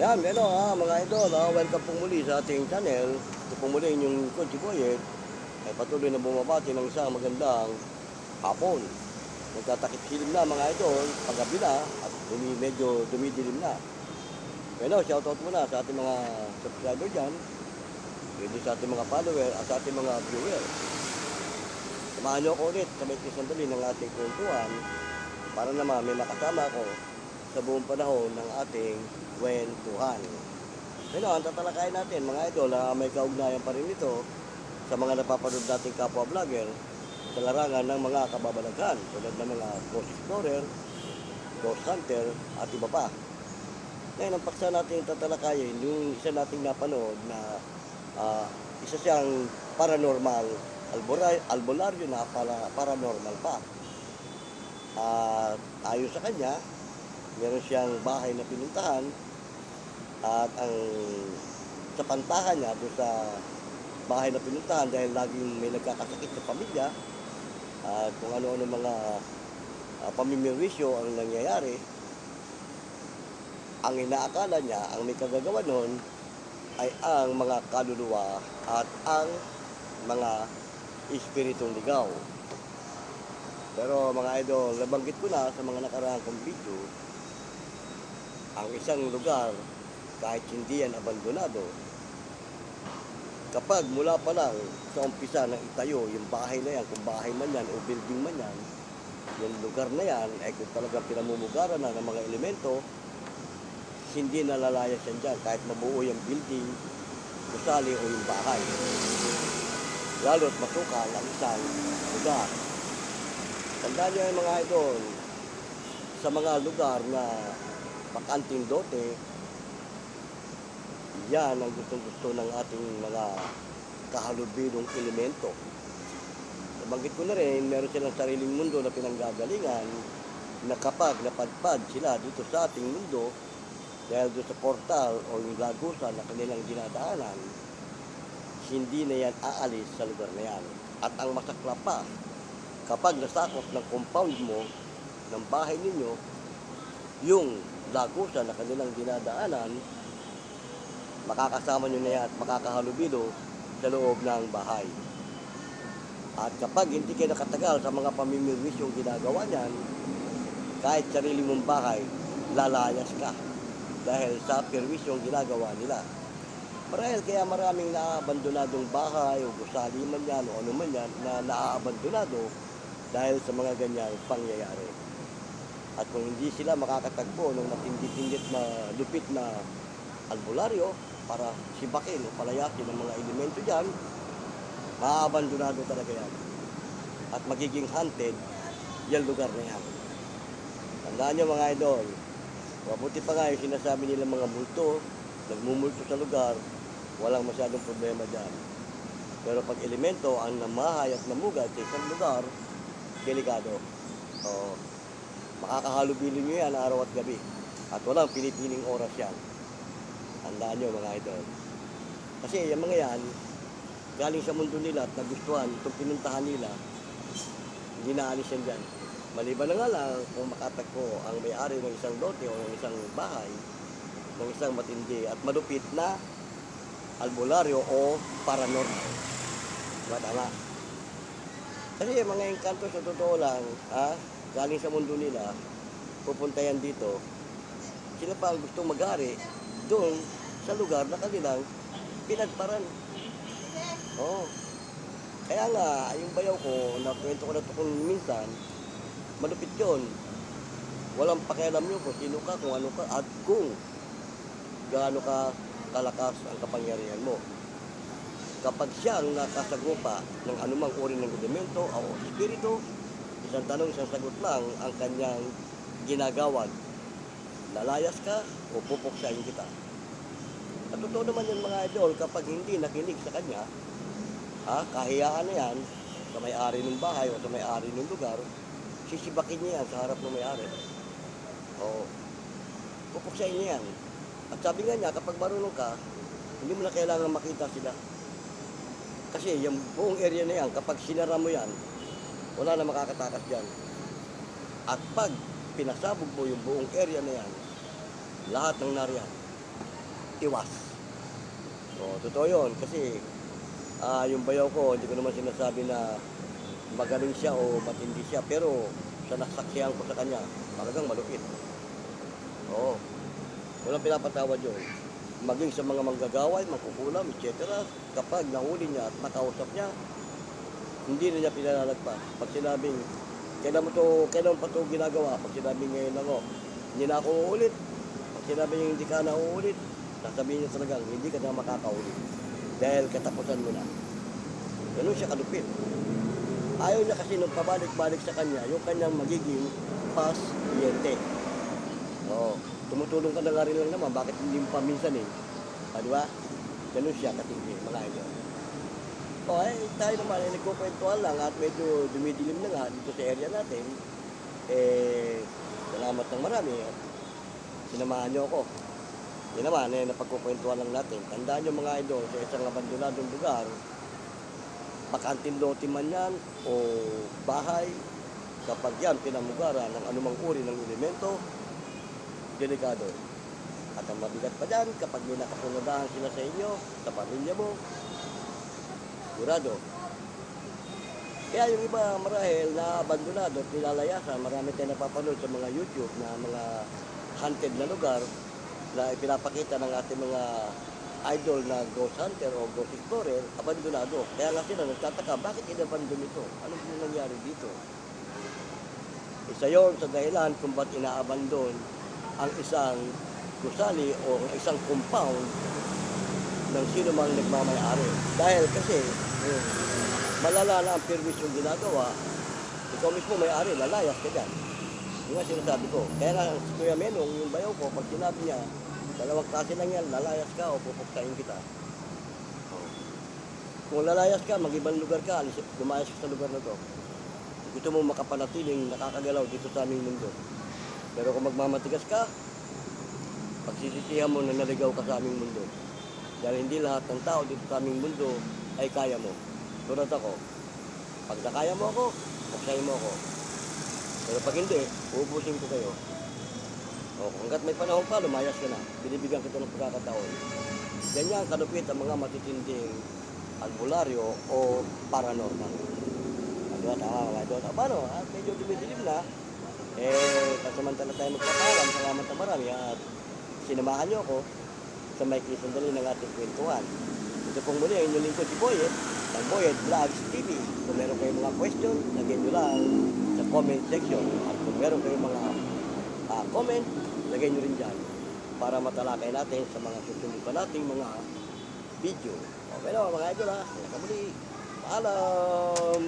Ayan, mga idol, welcome po muli sa ating channel. Ito po muli yung Coach Boyet ay patuloy na bumabati ng isang magandang hapon. Nagtatakip silim na mga idol, paggabi na at medyo dumidilim na. Shoutout muna sa ating mga subscriber dyan, pwede sa ating mga follower at sa ating mga viewer. Samahan nyo ako ulit sa may sandali ng ating kwentuhan para naman may makasama ako sa buong panahon ng ating kwentuhan. Ang tatalakayin natin mga idol, may kaugnayan pa rin ito sa mga napapanood nating kapwa vlogger sa larangan ng mga kababalaghan tulad ng mga ghost explorer, ghost hunter at iba pa. Ngayon ang paksa natin tatalakayin yung isa nating napanood na isa siyang paranormal albularyo na paranormal pa. Ayon sa kanya, meron siyang bahay na pinuntahan at ang sa pantahan niya doon sa bahay na pinuntahan dahil laging may nagkakasakit sa pamilya at kung ano-ano mga pamimirwisyo ang nangyayari, ang inaakala niya, ang may kagagawa noon ay ang mga kaluluwa at ang mga espiritong ligaw. Pero mga idol, nabanggit ko na sa mga nakaraang kong video, ang isang lugar, kahit hindi yan abandonado, kapag mula pa lang sa umpisa ng itayo, yung bahay na yan, kung bahay man yan o building man yan, yung lugar na yan, ay kung talagang pinamumugaran na ng mga elemento, hindi nalalayas yan dyan, kahit mabuo yung building, gusali o yung bahay. Lalo't masukal ang isang lugar. Tandaan nyo yung mga idol, sa mga lugar na bakanting dote, yan ang gustong-gusto ng ating mga kahalubilong elemento. Nabanggit ko na rin, meron silang sariling mundo na pinanggagalingan na kapag napadpad sila dito sa ating mundo, dahil doon sa portal o yung lagusan na kanilang dinadaanan, hindi na yan aalis sa lugar na yan. At ang masakla pa, kapag nasakop ng compound mo, ng bahay ninyo, yung lagusan na kanilang dinadaanan, makakasama nyo na yan at makakahalubilo sa loob ng bahay. At kapag hindi kayo nakatagal sa mga pamimirwisyong ginagawa niyan, kahit sarili mong bahay, lalayas ka dahil sa perwisyong ginagawa nila. Marahil kaya maraming naaabandonadong bahay o gusali man yan o ano man yan na naaabandonado dahil sa mga ganyang pangyayari. At kung hindi sila makakatagpo ng matindi-tindit na lupit na albularyo para sibakin o palayasin ng mga elemento dyan, maaabandonado talaga yan. At magiging haunted yung lugar na yan. Tandaan nyo mga idol, mabuti pa nga yung sinasabi nila mga multo, nagmumulto sa lugar, walang masyadong problema dyan. Pero pag elemento ang namahay at namugad sa isang lugar, delikado. So, makakahalubilo nyo yan araw at gabi. At walang pinipiling oras yan. Tandaan nyo mga idol. Kasi yung mga yan, galing sa mundo nila at nagustuhan itong pinuntahan nila, hindi naalis yan dyan. Maliban na nga lang kung makatagpo ang may-ari ng isang lote o ng isang bahay, ng isang matindi at malupit na albularyo o paranormal. Tama. Kasi yung mga engkanto sa totoo lang, galing sa mundo nila, pupunta yan dito, sila pa ang gustong mag-ari doon sa lugar na kanilang pinagparan. Kaya nga, yung bayaw ko, nakwento ko na ito kung minsan, malupit yun. Walang pakialam nyo kung sino ka, kung ano ka, at kung gaano ka kalakas ang kapangyarihan mo. Kapag siya ang nakasagupa ng anumang uri ng elemento o espiritu, isang tanong, isang sagot lang ang kanyang ginagawad. Lalayas ka o pupuksain kita. At totoo naman yun mga idol, kapag hindi nakinig sa kanya, kahiyaan na yan sa may-ari ng bahay o sa may-ari ng lugar, sisibakin niya yan sa harap ng may-ari. Pupuksain niya yan. At sabi nga niya, kapag marunong ka, hindi mo na kailangan makita sila. Kasi yung buong area na yan, kapag sinara mo yan, wala na makakatakas dyan. At pag pinasabog mo yung buong area na yan, lahat ng nariyan, tiwas. So, totoo yun. Kasi yung bayaw ko, hindi ko naman sinasabi na magaling siya o matindi siya. Pero sa nasaksihan ko sa kanya, talagang malupit. Oo. Walang pinapatawad yun. Maging sa mga manggagaway, mangkukulam, etc. Kapag nahuli niya at nakausap niya, hindi na niya pinalalagpas. Pag sinabing, kailan pa ito ginagawa? Pag sinabing ngayon ako, hindi na ako uulit. Pag sinabing hindi ka na uulit, sasabihin niya talagang, hindi ka na makakaulit. Dahil katapusan mo na. Ganun siya kalupit. Ayaw niya kasi nung pabalik-balik sa kanya, yung kanyang magiging pasyente. Oo. Tumutulong ka na nga rin lang naman, bakit hindi mo pa minsan eh? Di ba? Ganun siya katindi, mga idol. O ay, tayo naman ay nagkukwentuhan lang at medyo dumidilim na nga dito sa area natin. Salamat ng marami at sinamahan niyo ako. Yun naman, napagkukwentuhan lang natin. Tandaan niyo mga idol, sa isang abandonadong lugar, bakanting lote man yan o bahay, kapag yan pinamugaran ng anumang uri ng elemento, delikado. At ang mabigat pa dyan, kapag may nakapunadahan sila sa inyo, sa pamilya mo, sigurado. Kaya yung iba marahil na abandonado at nilalayasan, marami tayong napapanood sa mga YouTube na mga haunted na lugar na ipinapakita ng ating mga idol na ghost hunter o ghost explorer, abandonado. Kaya nga sila nagtataka, bakit inabandon ito? Ano po nangyari dito? Isa yon sa dahilan kung ba't inaabandon ang isang gusali o ang isang compound ng sino mang nagmamayari. Dahil kasi, malala na ang permission ginagawa, ikaw mismo may-ari, lalayas ka dyan. Yung nga sinasabi ko. Kaya nga, si Kuya Menong, yung bayaw ko, pag sinabi niya, dalawang klase lang yan, lalayas ka o pupuksain kita. Kung lalayas ka, mag-ibang lugar ka, lumayas ka sa lugar na to. Gusto mo makapanatiling nakakagalaw dito sa aming mundo. Pero kung magmamatigas ka, pagsisisihan mo na naligaw ka sa aming mundo. Dahil hindi lahat ng tao dito sa aming mundo ay kaya mo. Tulad ako, pag nakaya mo ako, puksain mo ako. Pero pag hindi, uubusin ko kayo. O, hanggat may panahon pa, lumayas ka na. Binibigyan kita ng pagkakataon. Ganyan kalupit ang mga matitinding albularyo o paranormal. Ano, tama mga idol. Paano? At medyo dumidilim na. Pasamantala tayo magpapaalam. Salamat na marami. At sinamahan niyo ako sa may sandali ng ating kwentuhan. Ito pong muli ang inyong lingkod si Boyet ng Boyet Vlogs TV. Kung meron kayong mga question, lagyan nyo lang sa comment section. At kung meron kayong mga comment, lagay nyo rin dyan para matalakay natin sa mga susunod pa nating mga video. Okay na mga idol ha. Hanggang sa muli. Paalam!